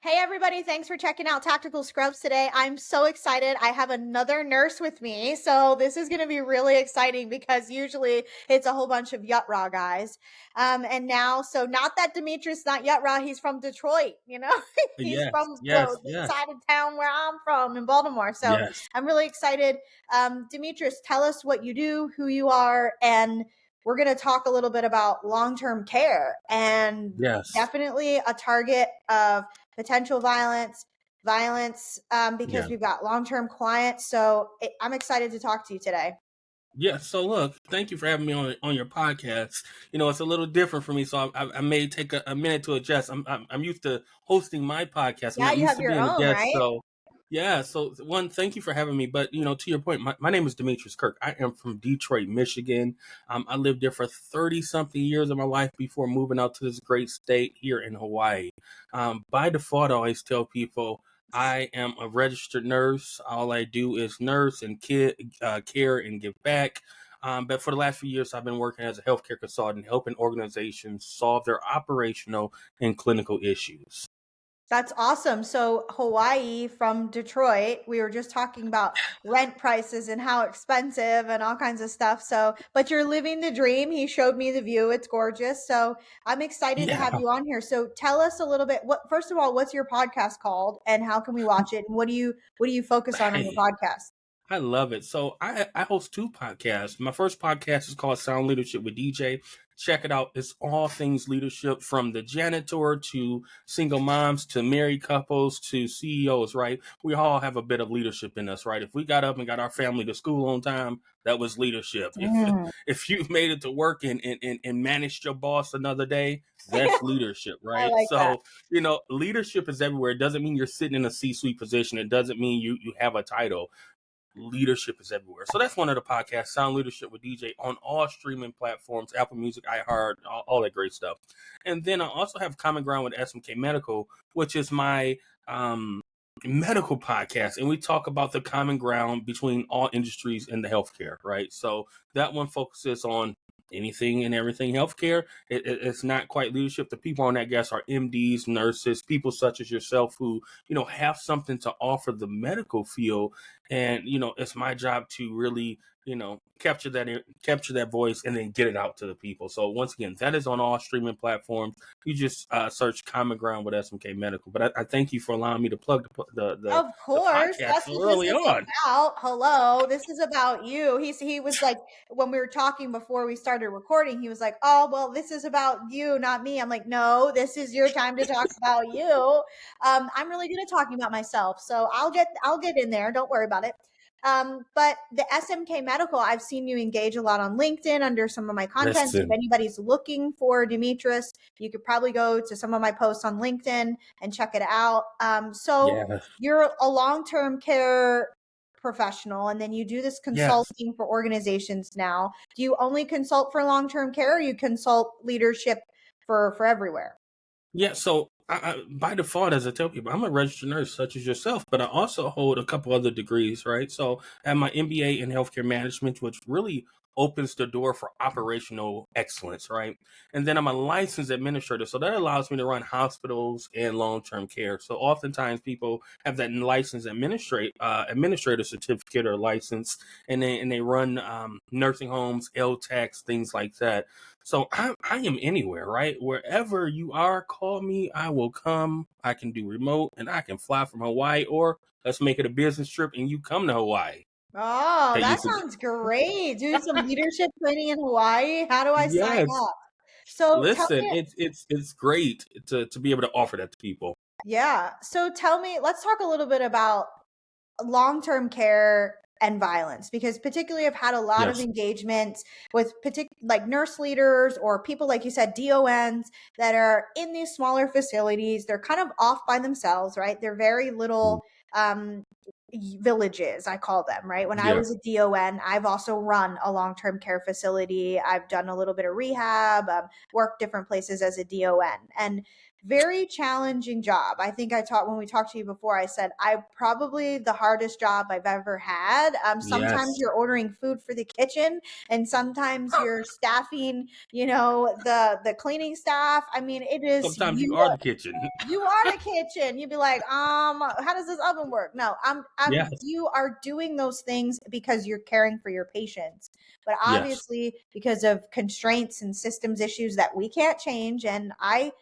Hey, everybody. Thanks for checking out Tactical Scrubs today. I'm so excited. I have another nurse with me. So this is going to be really exciting because usually it's a whole bunch of Yut Raw guys. And now, so not that Demetrius, not Yut Raw, he's from Detroit, he's Yes, from yes, the yes, side of town where I'm from in Baltimore. So yes, I'm really excited. Demetrius, tell us what you do, who you are, and we're going to talk a little bit about long-term care and yes, definitely a target of potential violence, because yeah, we've got long-term clients. So I'm excited to talk to you today. yeah. So look, thank you for having me on your podcast. It's a little different for me, so I may take a minute to adjust. I'm used to hosting my podcast. I'm Yeah, not you used have to your being a own, guest. right? So yeah. So one, thank you for having me. But to your point, my name is Demetrius Kirk. I am from Detroit, Michigan. I lived there for 30-something years of my life before moving out to this great state here in Hawaii. By default, I always tell people I am a registered nurse. All I do is nurse and care and give back. But for the last few years, I've been working as a healthcare consultant, helping organizations solve their operational and clinical issues. That's awesome. So Hawaii from Detroit, we were just talking about rent prices and how expensive and all kinds of stuff. So, but you're living the dream. He showed me the view. It's gorgeous. So I'm excited to have Yeah. you on here. So tell us a little bit, first of all, what's your podcast called and how can we watch it? And what do you focus on your Hey, podcast? I love it. So I host two podcasts. My first podcast is called Sound Leadership with DJ. Check it out. It's all things leadership, from the janitor to single moms to married couples to CEOs, right? We all have a bit of leadership in us, right? If we got up and got our family to school on time, that was leadership. If Mm, if you made it to work and managed your boss another day, that's leadership, I right? like that. So, leadership is everywhere. It doesn't mean you're sitting in a C-suite position. It doesn't mean you have a title. Leadership is everywhere. So that's one of the podcasts, Sound Leadership with DJ, on all streaming platforms, Apple Music, iHeart, all that great stuff. And then I also have Common Ground with SMK Medical, which is my medical podcast. And we talk about the common ground between all industries in the healthcare, right? So that one focuses on anything and everything healthcare. It's not quite leadership. The people on that guest are MDs, nurses, people such as yourself who, have something to offer the medical field. And, it's my job to really, capture that voice and then get it out to the people. So once again, that is on all streaming platforms. You just search Common Ground with SMK Medical. But I thank you for allowing me to plug Of the course, podcast that's so what this early is on. about. Hello, this is about you. He was like, when we were talking before we started recording, he was like, "Oh, well, this is about you, not me." I'm like, "No, this is your time to talk about you." I'm really good at talking about myself, so I'll get in there. Don't worry about it. But the SMK Medical, I've seen you engage a lot on LinkedIn under some of my content. So if Listen, anybody's looking for Demetrius, you could probably go to some of my posts on LinkedIn and check it out. So yeah, you're a long-term care professional and then you do this yes. consulting for organizations now. Do you only consult for long-term care or you consult leadership for everywhere? Yeah, so by default, as I tell people, I'm a registered nurse, such as yourself, but I also hold a couple other degrees, right? So I have my MBA in healthcare management, which really opens the door for operational excellence, right? And then I'm a licensed administrator, so that allows me to run hospitals and long-term care. So oftentimes people have that licensed administrator certificate or license, and they run nursing homes, LTACs, things like that. So I am anywhere, right? Wherever you are, call me. I will come. I can do remote and I can fly from Hawaii, or let's make it a business trip and you come to Hawaii. Oh, That that used to be. sounds great. Do some leadership training in Hawaii. How do I sign Yes. up? So tell Listen, me, it's great to be able to offer that to people. yeah. So tell me, let's talk a little bit about long-term care and violence because particularly I've had a lot of Yes. engagements with like nurse leaders or people like you said DONs that are in these smaller facilities. They're kind of off by themselves, right? They're very Mm, little um villages, I call them, right? When I yeah. was a DON, I've also run a long-term care facility. I've done a little bit of rehab, worked different places as a DON. And very challenging job. I think when we talked to you before, I said I probably the hardest job I've ever had. Sometimes Yes. you're ordering food for the kitchen, and sometimes you're staffing, the cleaning staff. I mean, it is Sometimes you are the kitchen. you are the kitchen. You'd be like, how does this oven work? No, Yes. you are doing those things because you're caring for your patients. But Yes. obviously, because of constraints and systems issues that we can't change, and I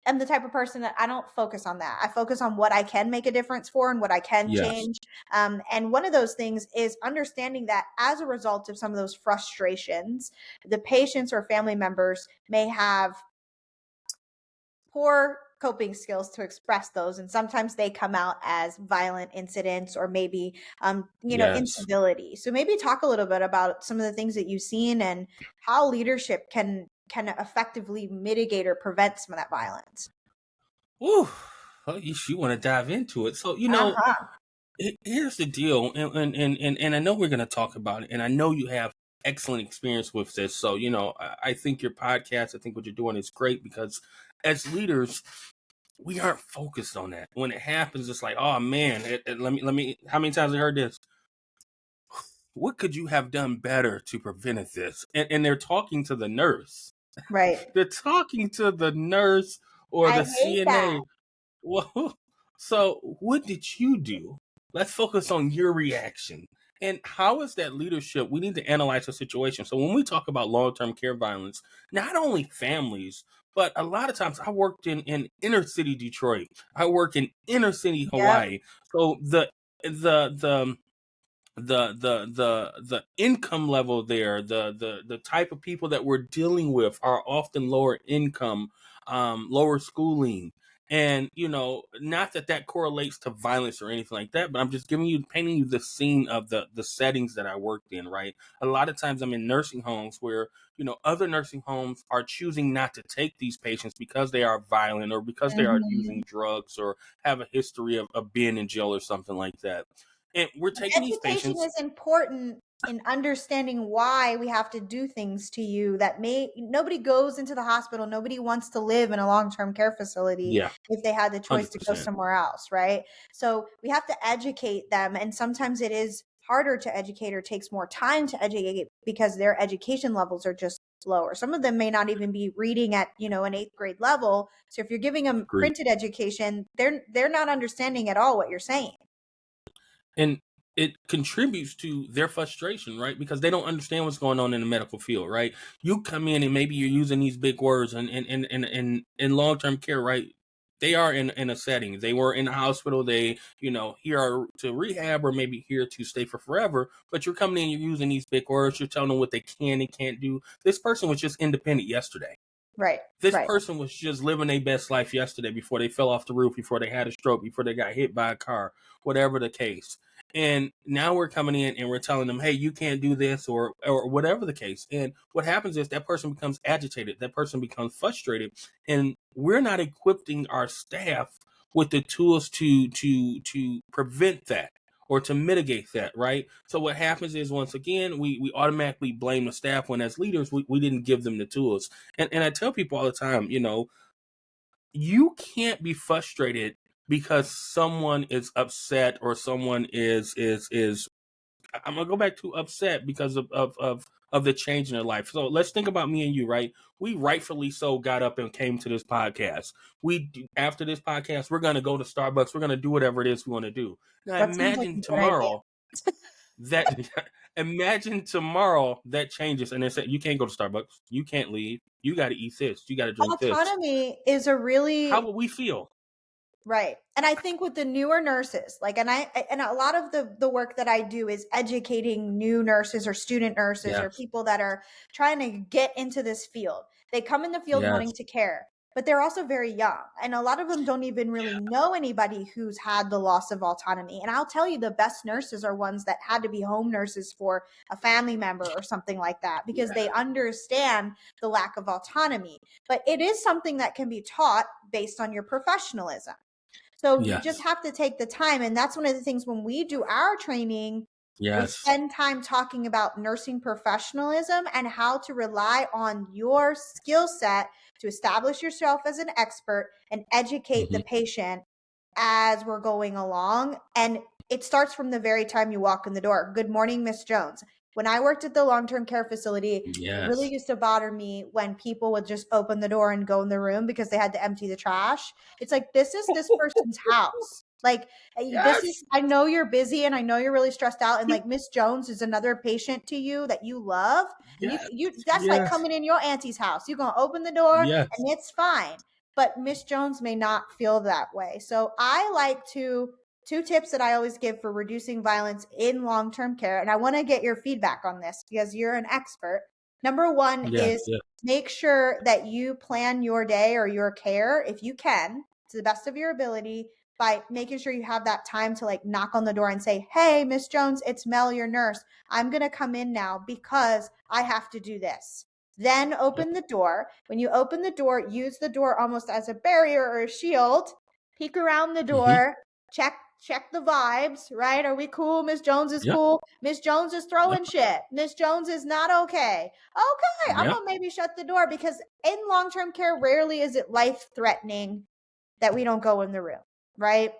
am the type of person that I don't focus on that. I focus on what I can make a difference for and what I can Yes. change. And one of those things is understanding that as a result of some of those frustrations, the patients or family members may have poor coping skills to express those, and sometimes they come out as violent incidents or maybe Yes. incivility. So maybe talk a little bit about some of the things that you've seen and how leadership can effectively mitigate or prevent some of that violence. Woo. Oh, you want to dive into it. So, Uh-huh. here's the deal, and I know we're going to talk about it, and I know you have excellent experience with this. So, I think your podcast, I think what you're doing is great because as leaders, we aren't focused on that. When it happens, it's like, oh man, let me. How many times have I heard this? What could you have done better to prevent this? And they're talking to the nurse. Right. They're talking to the nurse or I the hate that. CNA. Well, so what did you do? Let's focus on your reaction. And how is that leadership? We need to analyze the situation. So when we talk about long-term care violence, not only families, but a lot of times I worked in inner city Detroit. I work in inner city Yep. Hawaii. So the the income level there, the type of people that we're dealing with are often lower income, lower schooling. And not that correlates to violence or anything like that, but I'm just painting you the scene of the settings that I worked in, right? A lot of times I'm in nursing homes where other nursing homes are choosing not to take these patients because they are violent or because they are Mhm. using drugs or have a history of being in jail or something like that, and we're taking these Education patients. is important in understanding why we have to do things to you that may nobody goes into the hospital, nobody wants to live in a long-term care facility Yeah, if they had the choice to go 100%. somewhere else, right? So we have to educate them, and sometimes it is harder to educate or takes more time to educate because their education levels are just lower. Some of them may not even be reading at an eighth grade level. So if you're giving them Agree. printed education, they're not understanding at all what you're saying. And it contributes to their frustration, right? Because they don't understand what's going on in the medical field, right? You come in and maybe you're using these big words and in long term care, right? They are in a setting. They were in a hospital. They, here are to rehab or maybe here to stay for forever. But you're coming in, you're using these big words. You're telling them what they can and can't do. This person was just independent yesterday. Right. This Right. person was just living their best life yesterday before they fell off the roof, before they had a stroke, before they got hit by a car, whatever the case. And now we're coming in and we're telling them, hey, you can't do this or whatever the case. And what happens is that person becomes agitated, that person becomes frustrated, and we're not equipping our staff with the tools to prevent that or to mitigate that, right? So what happens is once again, we automatically blame the staff when as leaders we didn't give them the tools. And I tell people all the time, you can't be frustrated because someone is upset or someone is I'm gonna go back to upset because of the change in their life. So let's think about me and you, right? We rightfully so got up and came to this podcast. After this podcast, we're gonna go to Starbucks. We're gonna do whatever it is we want to do. Now That seems like a imagine good idea. tomorrow that imagine tomorrow that changes and they say you can't go to Starbucks, you can't leave, you got to eat this, you got to drink this. Autonomy is a How really would we feel? right. And I think with the newer nurses, like, and a lot of the work that I do is educating new nurses or student nurses or Yes, people that are trying to get into this field. They come in the field wanting yes, to care, but they're also very young. And a lot of them don't even really know anybody who's had the loss of autonomy. And I'll tell you, the best nurses are ones that had to be home nurses for a family member or something like that because yeah, they understand the lack of autonomy. But it is something that can be taught based on your professionalism. So you just yes, have to take the time. And that's one of the things when we do our training, We Yes. spend time talking about nursing professionalism and how to rely on your skill set to establish yourself as an expert and educate the Mm-hmm. patient as we're going along. And it starts from the very time you walk in the door. Good morning, Miss Jones. When I worked at the long-term care facility, it really Yes. used to bother me when people would just open the door and go in the room because they had to empty the trash. It's like, this is this person's house. Like, this is, Yes. I know you're busy and I know you're really stressed out. And like Miss Jones is another patient to you that you love. And Yes. that's like Yes. coming in your auntie's house. You're going to open the door Yes. and it's fine. But Miss Jones may not feel that way. So I like to, two tips that I always give for reducing violence in long term care. And I want to get your feedback on this because you're an expert. Number one Yes. is Yes. make sure that you plan your day or your care, if you can, to the best of your ability, by making sure you have that time to like knock on the door and say, hey, Miss Jones, it's Mel, your nurse. I'm going to come in now because I have to do this. Then Yep. open the door. When you open the door, use the door almost as a barrier or a shield. Peek around the Mm-hmm. door. Check the vibes, right? Are we cool? Miss Jones is Yep. cool. Miss Jones is Yep. throwing shit. Miss Jones is not okay. Okay, I'm Yep. gonna maybe shut the door because in long-term care, rarely is it life-threatening that we don't go in the room, right?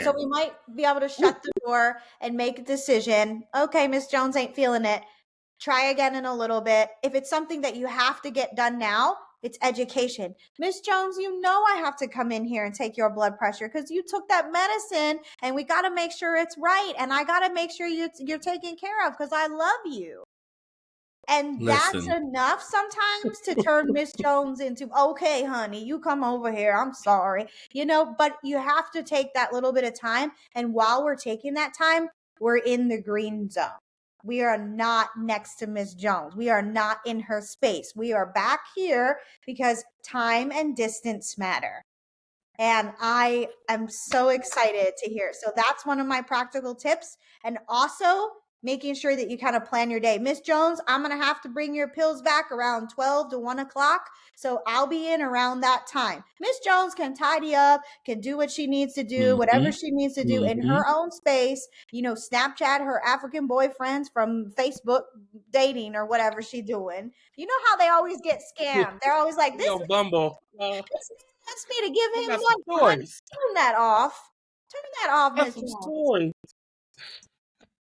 So Man. we might be able to Woo. shut the door and make a decision. Okay, Miss Jones ain't feeling it. Try again in a little bit. If it's something that you have to get done now, it's education. Miss Jones, you know I have to come in here and take your blood pressure because you took that medicine and we got to make sure it's right. And I got to make sure you're taken care of because I love you. And that's Listen. enough sometimes to turn Miss Jones into, okay, honey, you come over here. I'm sorry. But you have to take that little bit of time. And while we're taking that time, we're in the green zone. We are not next to Miss Jones. We are not in her space. We are back here because time and distance matter. And I am so excited to hear. So that's one of my practical tips. And also making sure that you kind of plan your day. Miss Jones, I'm going to have to bring your pills back around 12 to 1 o'clock. So I'll be in around that time. Miss Jones can tidy up, can do what she needs to do, Mm-hmm. whatever she needs to do in Mm-hmm. her own space. Snapchat her African boyfriends from Facebook dating or whatever she doing. You know how they always get scammed. They're always like, We this on Bumble. wants me to give I him got some money. Honey, stories. turn that off. Turn that off, I got Miss some Jones. stories.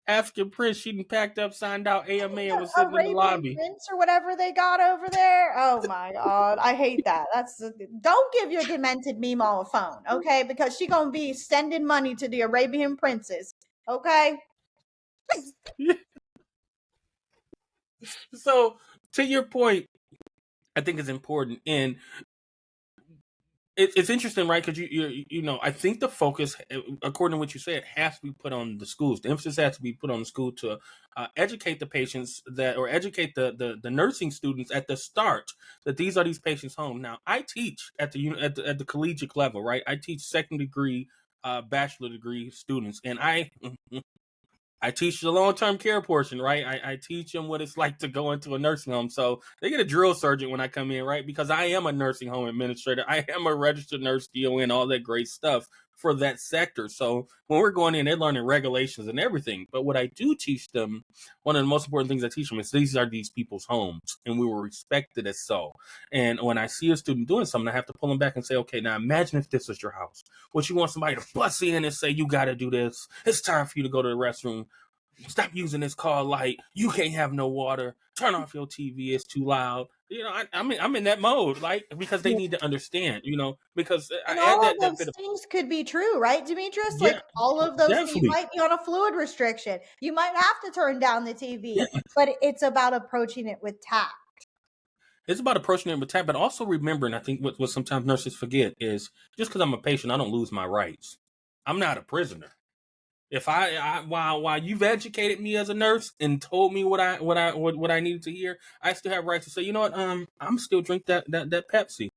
African Prince, she done packed up, signed out AMA, and was sitting in the Arabian lobby. Prince or whatever they got over there. Oh my God. I hate that. Don't give your demented Mimo a phone, okay? Because she gonna be sending money to the Arabian princes. Okay? So, to your point, I think it's important, and it's interesting, right? Because I think the focus, according to what you said, has to be put on the schools. The emphasis has to be put on the school to educate the patients or educate the nursing students at the start that these are these patients' home. Now, I teach at the collegiate level, right? I teach second degree, bachelor degree students, and I teach the long-term care portion, right? I teach them what it's like to go into a nursing home. So they get a drill sergeant when I come in, right? Because I am a nursing home administrator. I am a registered nurse, DON, all that great stuff for that sector. So when we're going in, they're learning regulations and everything. But what I do teach them, one of the most important things I teach them is these are these people's homes, and we were respected as so. And when I see a student doing something, I have to pull them back and say, okay, now imagine if this was your house. Would you want somebody to bust in and say, you got to do this? It's time for you to go to the restroom. Stop using this car light. You can't have no water. Turn off your TV. It's too loud. I'm in that mode, like, because they need to understand, because I And add all of that those bit of, things could be true, right, Demetrius? yeah, Like all of those things, you definitely. might be on a fluid restriction. You might have to turn down the Yeah. TV, but it's about approaching it with tact. It's about approaching it with time, but also remembering, I think what sometimes nurses forget is just because I'm a patient, I don't lose my rights. I'm not a prisoner. If while you've educated me as a nurse and told me what I needed to hear, I still have rights to say, you know what, I'm still drink that Pepsi.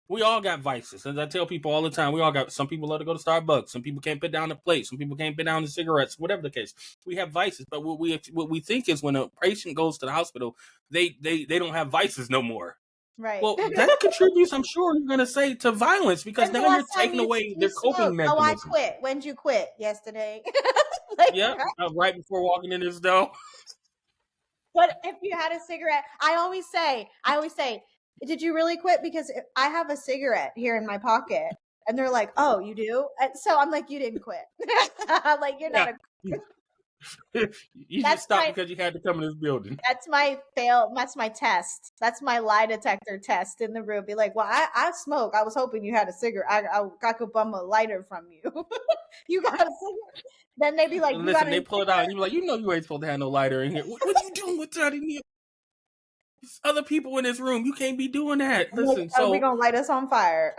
We all got vices. As I tell people all the time, we all got, some people love to go to Starbucks. Some people can't put down the plate. Some people can't put down the cigarettes, whatever the case. We have vices. But what we think is when a patient goes to the hospital, they don't have vices no more. Right. Well, that contributes, I'm sure you're going to say, to violence because When's the now you're last time taking away you their coping smoked? Oh, I mechanisms. quit. When'd you quit? Yesterday. Like, Yep. Right before walking in this door. but if you had a cigarette, I always say, did you really quit? Because I have a cigarette here in my pocket. And they're like, oh, you do? And so I'm like, you didn't quit. Like, you're not Yeah. a, You just that's stopped my, because you had to come in this building. that's my that's my test. That's my lie detector test in the room. Be like, well, I smoke. I was hoping you had a cigarette. I could bum a lighter from you. You got a cigarette. Then they'd be like, And you got listen, any they pull it out, and you're like, you ain't supposed to have no lighter in here. What are you doing with that in here? There's other people in this room. You can't be doing that. I'm like, Listen, are we so gonna light us on fire?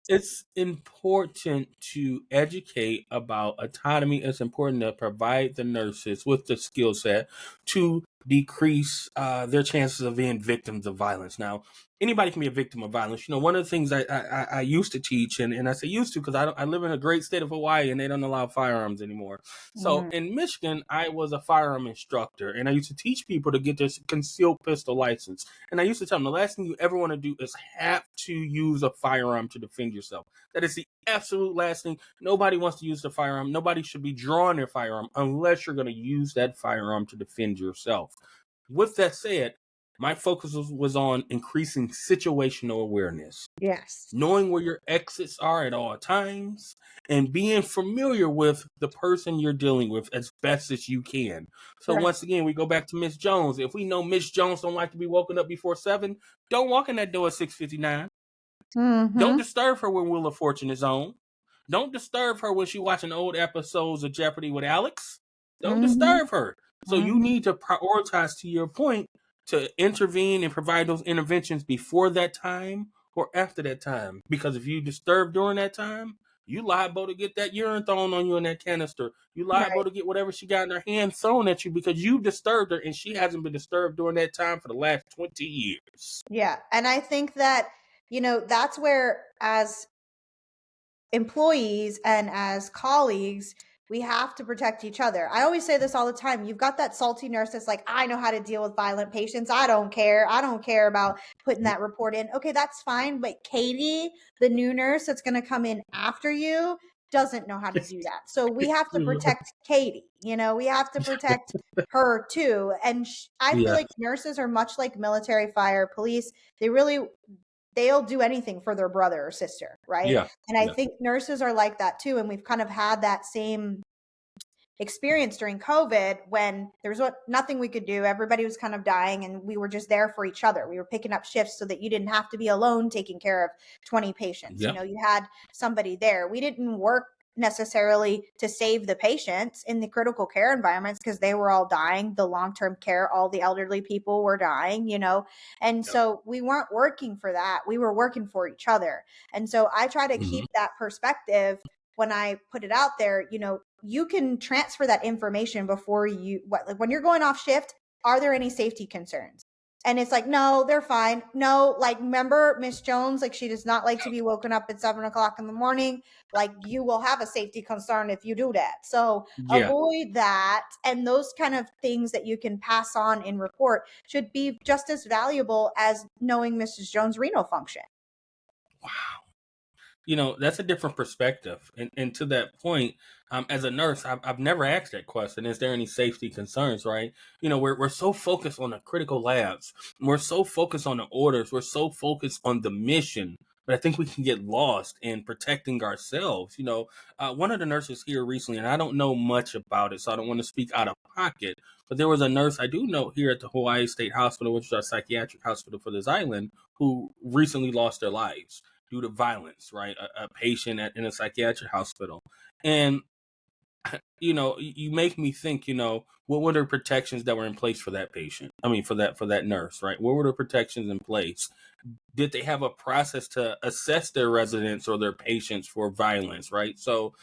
it's important to educate about autonomy. It's important to provide the nurses with the skill set to decrease their chances of being victims of violence. Now, anybody can be a victim of violence. One of the things I used to teach, and I say used to because I live in a great state of Hawaii and they don't allow firearms anymore. So Mm, in Michigan, I was a firearm instructor and I used to teach people to get their concealed pistol license. And I used to tell them the last thing you ever want to do is have to use a firearm to defend yourself. That is the absolute last thing. Nobody wants to use the firearm. Nobody should be drawing their firearm unless you're going to use that firearm to defend yourself. With that said, my focus was on increasing situational awareness, yes. knowing where your exits are at all times, and being familiar with the person you're dealing with as best as you can. So Right. once again, we go back to Miss Jones. If we know Miss Jones don't like to be woken up before 7, don't walk in that door at 6:59. Don't Mm-hmm. disturb her when Wheel of Fortune is on. Don't disturb her when she's watching old episodes of Jeopardy with Alex. Don't Mm-hmm. disturb her. So you Mm-hmm. need to prioritize, to your point, to intervene and provide those interventions before that time or after that time. Because if you disturb during that time, you liable to get that urine thrown on you in that canister. You liable Right. to get whatever she got in her hand thrown at you because you disturbed her and she hasn't been disturbed during that time for the last 20 years. Yeah. And I think that, that's where as employees and as colleagues, we have to protect each other. I always say this all the time. You've got that salty nurse that's like, I know how to deal with violent patients. I don't care. I don't care about putting that report in. Okay, that's fine. But Katie, the new nurse that's going to come in after you, doesn't know how to do that. So we have to protect Katie. We have to protect her too. And I feel Yeah, like nurses are much like military, fire, police. They'll do anything for their brother or sister, right? yeah, And I yeah. think nurses are like that too. And we've kind of had that same experience during COVID when there was nothing we could do. Everybody was kind of dying and we were just there for each other. We were picking up shifts so that you didn't have to be alone taking care of 20 patients. Yeah. You had somebody there. We didn't work necessarily to save the patients in the critical care environments because they were all dying. The long-term care, all the elderly people were dying. And Yep. so we weren't working for that. We were working for each other. And so I try to keep Mhm. that perspective when I put it out there. You can transfer that information before like when you're going off shift. Are there any safety concerns? And it's like, no, they're fine. No, like, remember Miss Jones, like, she does not like to be woken up at 7 o'clock in the morning. Like, you will have a safety concern if you do that. So Yeah. avoid that. And those kind of things that you can pass on in report should be just as valuable as knowing Mrs. Jones' renal function. That's a different perspective. And to that point, as a nurse, I've never asked that question. Is there any safety concerns, right? We're so focused on the critical labs. We're so focused on the orders. We're so focused on the mission. But I think we can get lost in protecting ourselves. One of the nurses here recently, and I don't know much about it, so I don't want to speak out of pocket, but there was a nurse I do know here at the Hawaii State Hospital, which is our psychiatric hospital for this island, who recently lost their lives due to violence, right? A patient in a psychiatric hospital. And, you make me think, what were the protections that were in place for that patient? I mean, for that nurse, right? What were the protections in place? Did they have a process to assess their residents or their patients for violence, right? So,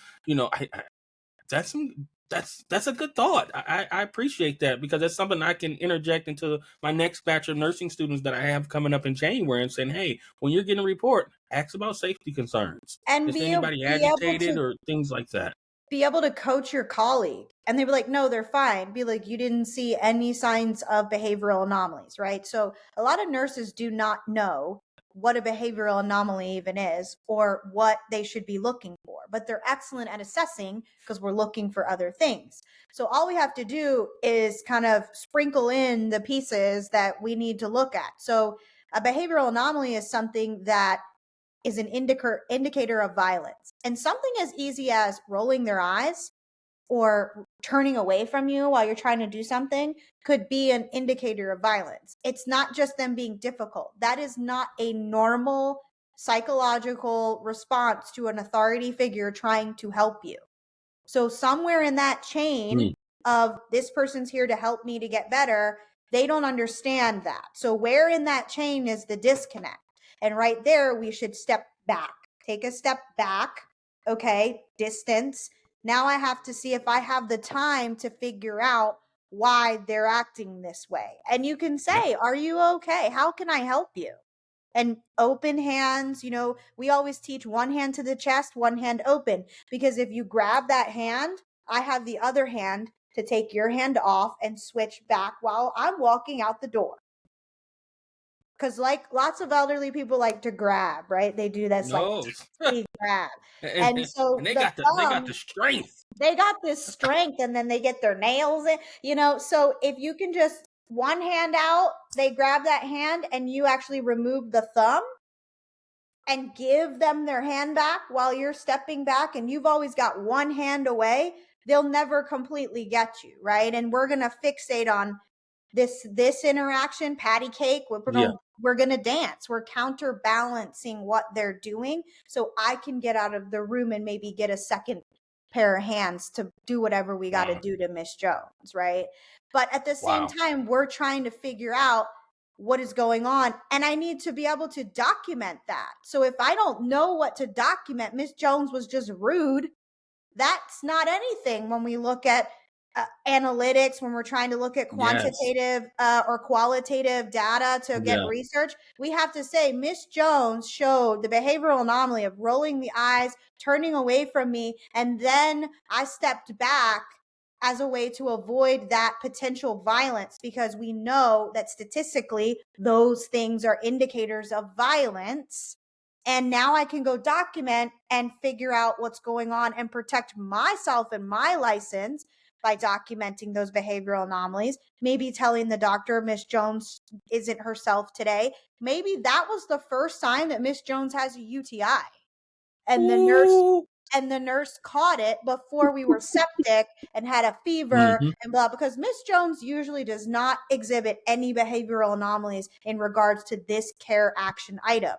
that's some that's a good thought. I appreciate that because that's something I can interject into my next batch of nursing students that I have coming up in January and saying, hey, when you're getting a report, ask about safety concerns. And Is there be able, anybody be able agitated to or things like that? be able to coach your colleague. And they'd be like, no, they're fine. Be like, you didn't see any signs of behavioral anomalies, right? So a lot of nurses do not know what a behavioral anomaly even is or what they should be looking for. But they're excellent at assessing because we're looking for other things. So all we have to do is kind of sprinkle in the pieces that we need to look at. So a behavioral anomaly is something that is an indicator of violence. And something as easy as rolling their eyes or turning away from you while you're trying to do something could be an indicator of violence. It's not just them being difficult. That is not a normal psychological response to an authority figure trying to help you. So somewhere in that chain of this person's here to help me to get better, they don't understand that. So where in that chain is the disconnect? And right there, we should step back, take a step back. Okay, distance. Now I have to see if I have the time to figure out why they're acting this way. And you can say, are you okay? How can I help you? And open hands, we always teach one hand to the chest, one hand open, because if you grab that hand, I have the other hand to take your hand off and switch back while I'm walking out the door. Because like lots of elderly people like to grab, right? They do this like No. grab. and, And and so they the got the thumb, strength. they got this strength and then they get their nails in. So if you can just one hand out, they grab that hand and you actually remove the thumb and give them their hand back while you're stepping back and you've always got one hand away, they'll never completely get you, right? And we're going to fixate on this interaction, patty cake. We're gonna dance. We're counterbalancing what they're doing, so I can get out of the room and maybe get a second pair of hands to do whatever we got to Wow. do to Miss Jones, right? But at the same Wow. time, we're trying to figure out what is going on, and I need to be able to document that. So if I don't know what to document, Miss Jones was just rude. That's not anything when we look at analytics, when we're trying to look at Yes. quantitative or qualitative data to get Yeah. research, we have to say Miss Jones showed the behavioral anomaly of rolling the eyes, turning away from me, and then I stepped back as a way to avoid that potential violence because we know that statistically those things are indicators of violence. And now I can go document and figure out what's going on and protect myself and my license by documenting those behavioral anomalies. Maybe telling the doctor Miss Jones isn't herself today. Maybe that was the first sign that Miss Jones has a UTI. And Ooh. the nurse caught it before we were septic and had a fever Mm-hmm. and blah, because Miss Jones usually does not exhibit any behavioral anomalies in regards to this care action item.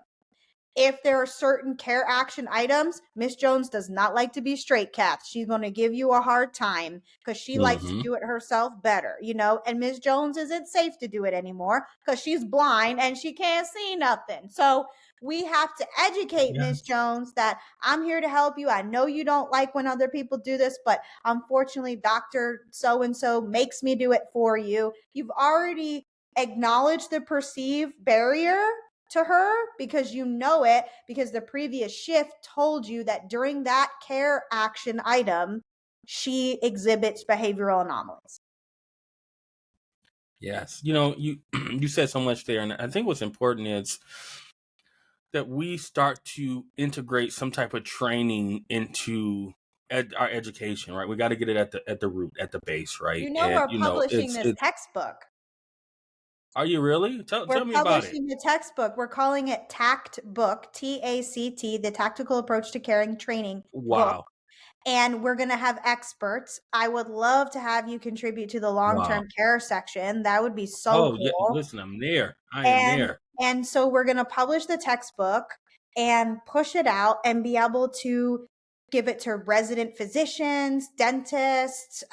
If there are certain care action items, Miss Jones does not like to be straight capped. She's going to give you a hard time because she likes to Mm-hmm. do it herself better. And Miss Jones isn't safe to do it anymore because she's blind and she can't see nothing. So we have to educate Miss Yes. Jones that I'm here to help you. I know you don't like when other people do this, but unfortunately, Dr. So-and-so makes me do it for you. You've already acknowledged the perceived barrier to her because you know it, because the previous shift told you that during that care action item, she exhibits behavioral anomalies. Yes. You you said so much there, and I think what's important is that we start to integrate some type of training into our education, right? We got to get it at the root, at the base, right? And We're publishing this it's. textbook. Are you really? Tell We're me about it. publishing the textbook. We're calling it TACT Book, TACT, the Tactical Approach to Caring Training book. Wow. And we're going to have experts. I would love to have you contribute to the Wow. long-term care section. That would be so Oh yeah. cool. Listen, I'm there. I am And there. and so we're going to publish the textbook and push it out and be able to give it to resident physicians, dentists,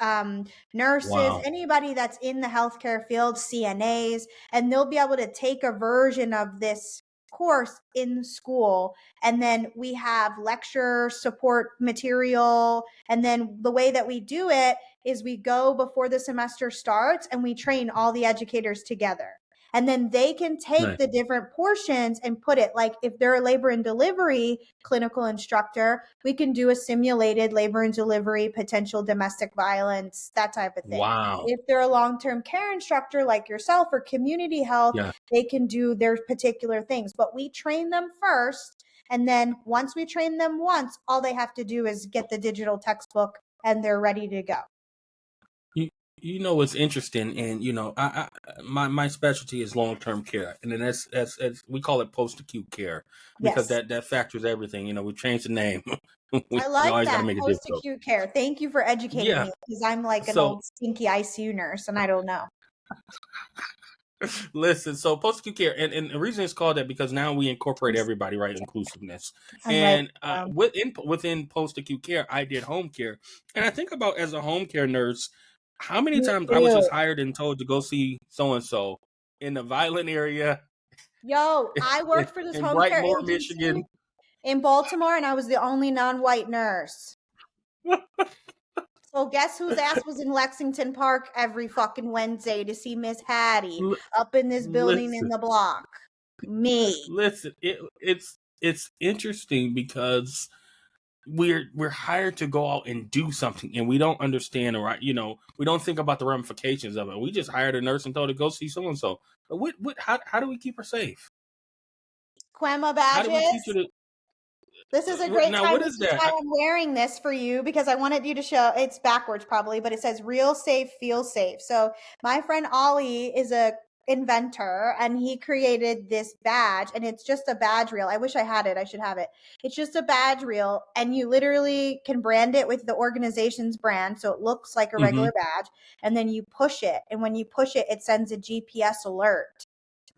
nurses, Wow. anybody that's in the healthcare field, CNAs, and they'll be able to take a version of this course in school. And then we have lecture support material. And then the way that we do it is we go before the semester starts and we train all the educators together. And then they can take Right. the different portions and put it, like if they're a labor and delivery clinical instructor, we can do a simulated labor and delivery, potential domestic violence, that type of thing. Wow. If they're a long-term care instructor like yourself or community health, Yeah. they can do their particular things. But we train them first. And then once we train them once, all they have to do is get the digital textbook and they're ready to go. You know what's interesting, and my specialty is long term care, and then that's we call it post acute care because Yes. that factors everything. We changed the name. we I like always got to that. make it Post difficult. acute care. Thank you for educating Yeah. me because I'm like an So old stinky ICU nurse and I don't know. listen, so post acute care, and the reason it's called that because now we incorporate everybody, right? Inclusiveness, I'm writing and it down. within post acute care, I did home care, and I think about as a home care nurse, how many Me times I was just too. hired and told to go see so and so in the violent area Yo, I in, worked for this in home care Brightmoor, agency Michigan. in Baltimore and I was the only non-white nurse. So guess whose ass was in Lexington Park every fucking Wednesday to see Miss Hattie L- up in this building in listen, the block? Me. listen, it's interesting because we're hired to go out and do something and we don't understand, right? We don't think about the ramifications of it. We just hired a nurse and told her to go see so and so. How do we keep her safe? Quema How do we teach her badges. to This is a great now time. what This is is why that? I'm wearing this for you because I wanted you to show it's backwards probably, but it says real safe, feel safe. So my friend Ollie is a inventor and he created this badge and it's just a badge reel. I wish I had it. I should have it. It's just a badge reel and you literally can brand it with the organization's brand so it looks like a Hmm. regular badge and then you push it and when you push it it sends a GPS alert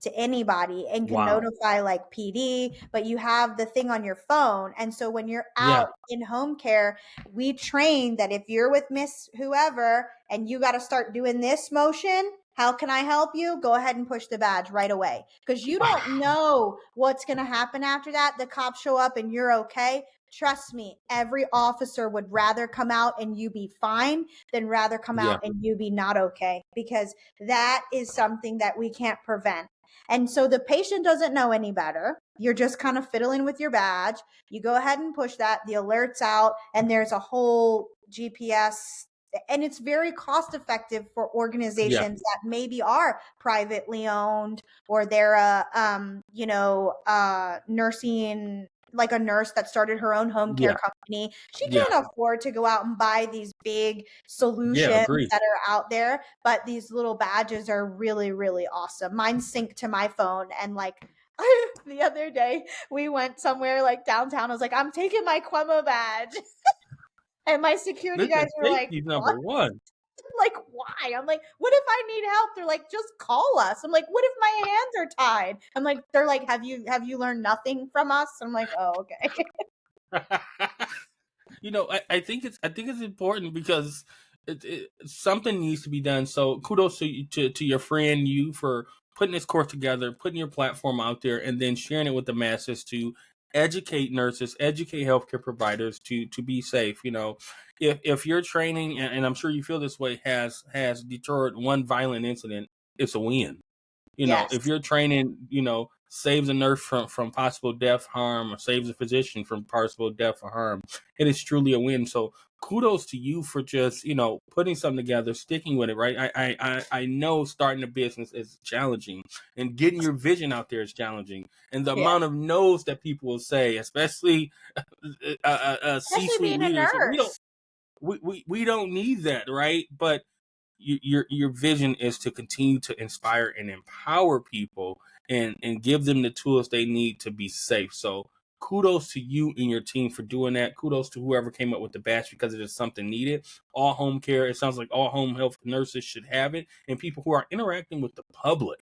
to anybody and can Wow. notify like PD, but you have the thing on your phone. And so when you're Yeah. out in home care, we train that if you're with Miss whoever and you got to start doing this motion, how can I help you? Go ahead and push the badge right away because you don't Wow. know what's going to happen after that. The cops show up and you're okay. Trust me, every officer would rather come out and you be fine than rather come Yeah. out and you be not okay because that is something that we can't prevent. And so the patient doesn't know any better. You're just kind of fiddling with your badge. You go ahead and push that, the alert's out, and there's a whole GPS. And it's very cost effective for Yeah. organizations that maybe are privately owned or they're nursing like a nurse that started her own home care Yeah. company. She Yeah. can't afford to go out and buy these big Yeah. solutions Agree. that are out there, but these little badges are really, really awesome. Mine sync to my phone and like the other day we went somewhere like downtown. I was like, I'm taking my Quemo badge. And my security guys Listen, were like, safety is what? number one. Like, why? I'm like, what if I need help? They're like, just call us. I'm like, what if my hands are tied? I'm like, they're like, have you learned nothing from us? I'm like, oh, okay. I think it's important because something needs to be done. So kudos to your friend you for putting this course together, putting your platform out there, and then sharing it with the masses to educate nurses, educate healthcare providers to be safe. If your training, and I'm sure you feel this way, has deterred one violent incident, it's a win. If Yes. your training, saves a nurse from possible death, harm, or saves a physician from possible death or harm, it is truly a win. So kudos to you for just, putting something together, sticking with it, right? I know starting a business is challenging and getting your vision out there is challenging. And the Yeah. amount of no's that people will say, especially Especially C-suite being a leaders, we don't nurse. we don't need that, right? But your vision is to continue to inspire and empower people and give them the tools they need to be safe. So kudos to you and your team for doing that. Kudos to whoever came up with the batch because it is something needed. All home care, it sounds like all home health nurses should have it, and people who are interacting with the public,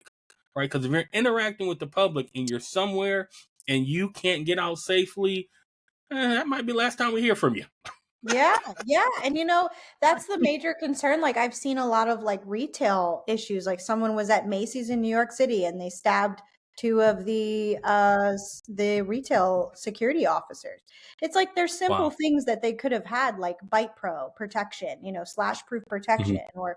right? Because if you're interacting with the public and you're somewhere and you can't get out safely, that might be the last time we hear from you. Yeah, yeah. And that's the major concern. Like I've seen a lot of like retail issues. Like someone was at Macy's in New York City and they stabbed two of the retail security officers. It's like there's simple Wow. things that they could have had like Bite Pro protection, slash proof Mhm. protection or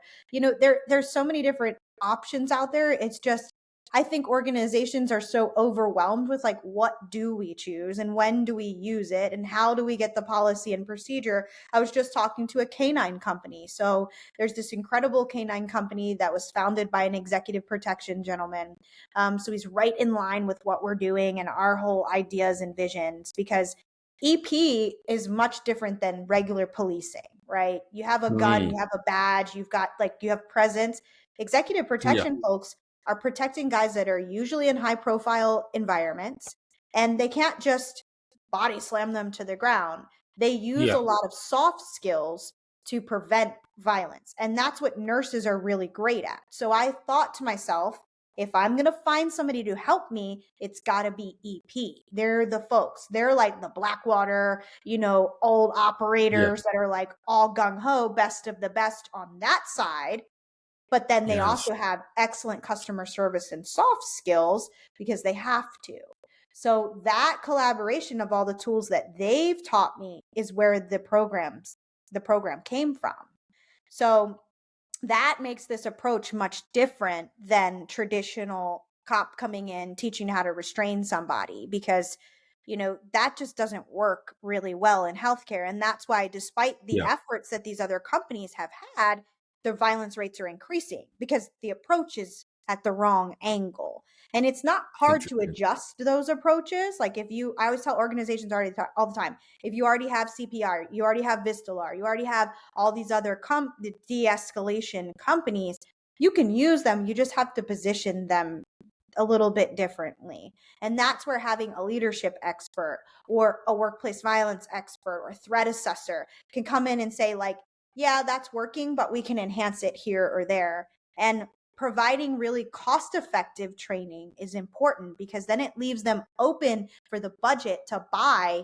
there's so many different options out there. It's just I think organizations are so overwhelmed with like, what do we choose and when do we use it and how do we get the policy and procedure? I was just talking to a canine company. So there's this incredible canine company that was founded by an executive protection gentleman. So he's right in line with what we're doing and our whole ideas and visions, because EP is much different than regular policing, right? You have a gun, Mm. you have a badge, you've got like, you have presence. Executive Yeah. protection folks are protecting guys that are usually in high profile environments, and they can't just body slam them to the ground. They use Yeah. a lot of soft skills to prevent violence. And that's what nurses are really great at. So I thought to myself, if I'm going to find somebody to help me, it's got to be EP. They're the folks. They're like the Blackwater, old Yeah. operators that are like all gung ho, best of the best on that side. But then they Yes. also have excellent customer service and soft skills because they have to. So that collaboration of all the tools that they've taught me is where the program came from. So that makes this approach much different than traditional cop coming in teaching how to restrain somebody, because that just doesn't work really well in healthcare. And that's why, despite the Yeah. efforts that these other companies have had, their violence rates are increasing because the approach is at the wrong angle. And it's not hard to Interesting. adjust those approaches. Like, I always tell organizations all the time, if you already have CPR, you already have Vistalar, you already have all these other the de-escalation companies, you can use them. You just have to position them a little bit differently. And that's where having a leadership expert or a workplace violence expert or threat assessor can come in and say, like, yeah, that's working, but we can enhance it here or there. And providing really cost-effective training is important, because then it leaves them open for the budget to buy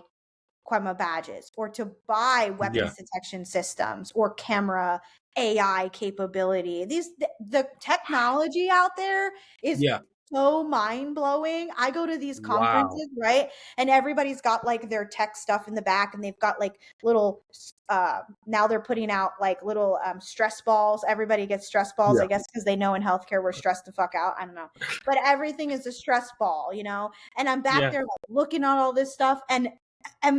Quema badges or to buy Yeah. weapons detection systems or camera AI capability. The technology out there is Yeah. so mind blowing. I go to these Wow. conferences, right? And everybody's got like their tech stuff in the back, and they've got like little, now they're putting out like little stress balls. Everybody gets stress balls, Yeah. I guess, because they know in healthcare we're stressed the fuck out. I don't know. But everything is a stress ball, And I'm back Yeah. there like, looking at all this stuff, and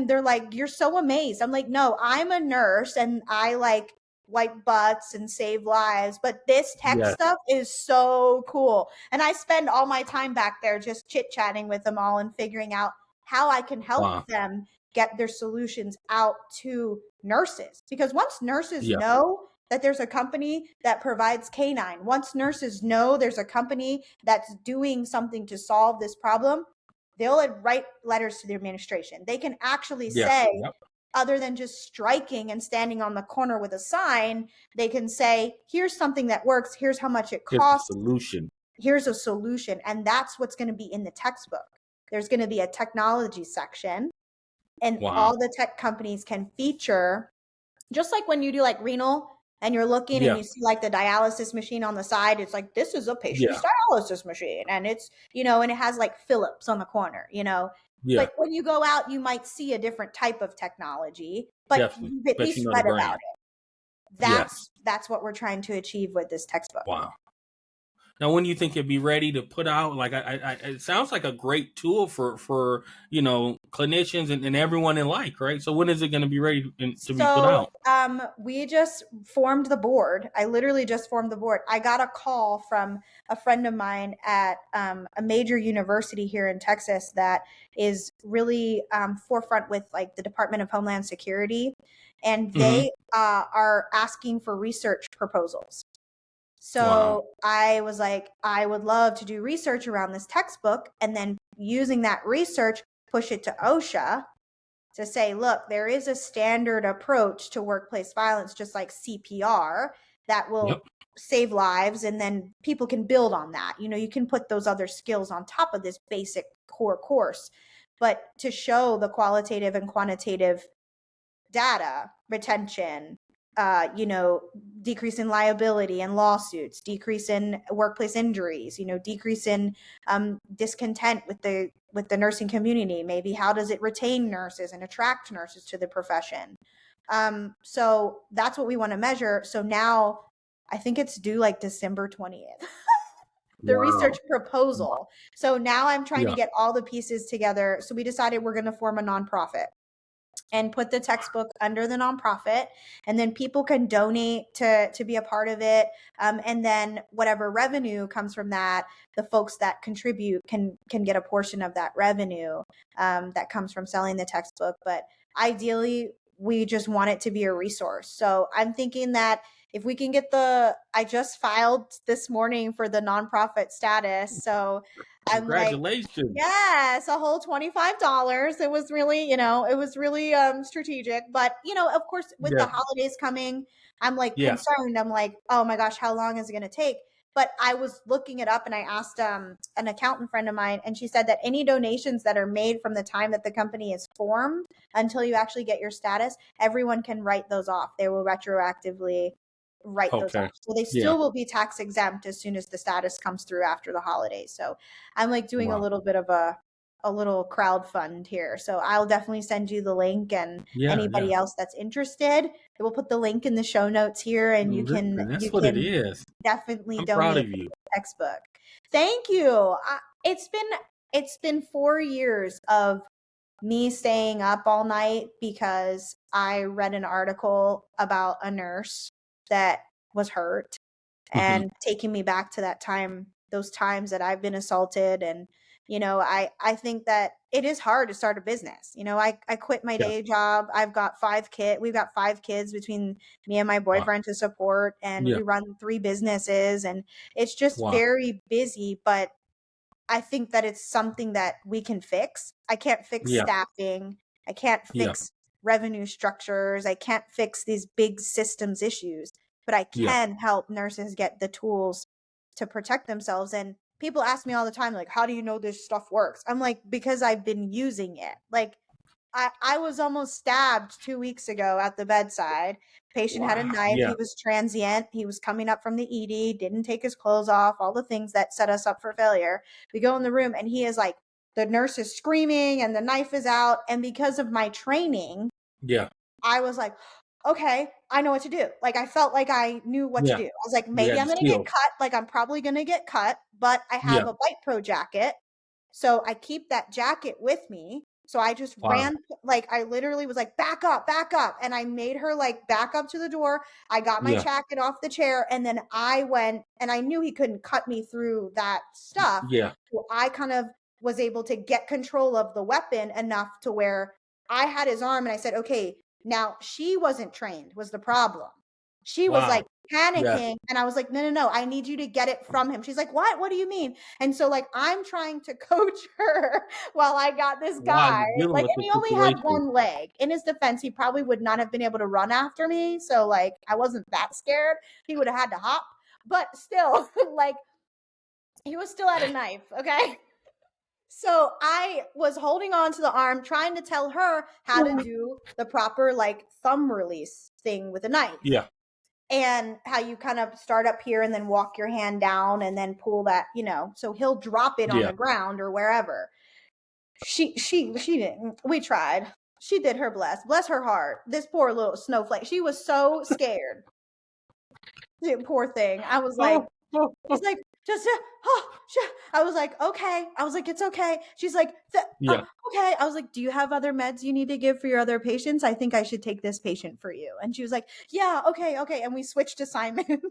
they're like, you're so amazed. I'm like, no, I'm a nurse and I like wipe butts and save lives, but this tech Yeah. stuff is so cool. And I spend all my time back there just chit-chatting with them all and figuring out how I can help Wow. them get their solutions out to nurses. Because once nurses Yeah. know that there's a company that provides canine, once nurses know there's a company that's doing something to solve this problem, they'll write letters to the administration. They can actually Yeah. say, Yep. other than just striking and standing on the corner with a sign, they can say, here's something that works. Here's how much it Here's the costs. solution. Here's a solution. And that's what's going to be in the textbook. There's going to be a technology section, and Wow. all the tech companies can feature, just like when you do like renal and you're looking and Yeah. you see like the dialysis machine on the side, it's like, this is a patient's Yeah. dialysis machine. And it's, and it has like Philips on the corner, Yeah. But when you go out, you might see a different type of technology, but Definitely. you've at Bet you least know the read about brand. it. Yes. That's what we're trying to achieve with this textbook. Wow. Now, when do you think it'd be ready to put out? Like, it sounds like a great tool for clinicians and everyone alike, right? So when is it going to be ready to be put So out? we just formed the board. I literally just formed the board. I got a call from a friend of mine at a major university here in Texas that is really forefront with like the Department of Homeland Security, and Mm-hmm. they are asking for research proposals. Wow. So I was like, I would love to do research around this textbook, and then using that research, push it to OSHA to say, look, there is a standard approach to workplace violence, just like CPR, that Yep. will save lives. And then people can build on that. You can put those other skills on top of this basic core course. But to show the qualitative and quantitative data, retention, decrease in liability and lawsuits, decrease in workplace injuries, decrease in discontent with the nursing community. Maybe how does it retain nurses and attract nurses to the profession? So that's what we want to measure. So now I think it's due like December 20th. the Wow. research proposal. So now I'm trying to Yeah. get all the pieces together. So we decided we're going to form a nonprofit and put the textbook under the nonprofit, and then people can donate to be a part of it, and then whatever revenue comes from that, the folks that contribute can get a portion of that revenue, that comes from selling the textbook. But ideally we just want it to be a resource. So I'm thinking that if we can get I just filed this morning for the nonprofit status, so I'm like, Congratulations. yes, a whole $25. It was really, it was really strategic. But, of course, with the Yeah. holidays coming, I'm like Yeah. concerned. I'm like, oh my gosh, how long is it going to take? But I was looking it up and I asked an accountant friend of mine, and she said that any donations that are made from the time that the company is formed until you actually get your status, everyone can write those off. They will retroactively write those Okay. off. So they Yeah. still will be tax exempt as soon as the status comes through after the holidays. So I'm like doing a Wow. little bit of a little crowd fund here. So I'll definitely send you the link, and Yeah. Yeah. anybody else that's interested, we'll put the link in the show notes here, and you Listen, can that's what it is. definitely I'm proud donate of to you. the textbook. Thank you. It's been 4 years of me staying up all night because I read an article about a nurse that was hurt, Hmm. and taking me back to those times that I've been assaulted. And, I think that it is hard to start a business. I quit my Yeah. day job. We've got 5 kids between me and my Wow. boyfriend to support, and Yeah. we run 3 businesses, and it's just Wow. very busy. But I think that it's something that we can fix. I can't fix Yeah. staffing. I can't Yeah. fix revenue structures. I can't fix these big systems issues, but I Yeah. can help nurses get the tools to protect themselves. And people ask me all the time, like, how do you know this stuff works? I'm like, because I've been using it. Like, I was almost stabbed 2 weeks ago at the bedside. Patient had a Wow. knife. Yeah. He was transient. He was coming up from the ED, didn't take his clothes off, all the things that set us up for failure. We go in the room and he is like, the nurse is screaming and the knife is out. And because of my training, Yeah. I was like, okay, I know what to do. Like, I felt like I knew what to Yeah. do. I was like, You maybe had I'm the going to get skills. cut. Like, I'm probably going to get cut, but I have Yeah. a Bite Pro jacket. So I keep that jacket with me. So I just Wow. ran, like, I literally was like, back up, back up. And I made her like back up to the door. I got my Yeah. jacket off the chair. And then I went, and I knew he couldn't cut me through that stuff. Yeah. So I kind of was able to get control of the weapon enough to where I had his arm, and I said, okay, now she wasn't trained, was the problem. She was Wow. like Yes. panicking, and I was like, no, no, no, I need you to get it from him. She's like, what? What do you mean? And so, like, I'm trying to coach her while I got this While guy, you're dealing like, with and the he only had situation. one leg. In his defense, he probably would not have been able to run after me. So, like, I wasn't that scared. He would have had to hop, but still, like, he was still at a knife. Okay. So I was holding on to the arm, trying to tell her how to do the proper, like, thumb release thing with a knife, Yeah. and how you kind of start up here and then walk your hand down and then pull that, so he'll drop it on Yeah. the ground or wherever. She didn't. We tried. She did her bless her heart. This poor little snowflake. She was so scared. Poor thing. I was like, Oh, oh, she's oh. like, just, I was like, okay. I was like, it's okay. She's like, Yeah. okay. I was like, do you have other meds you need to give for your other patients? I think I should take this patient for you. And she was like, yeah, okay, okay. And we switched assignments.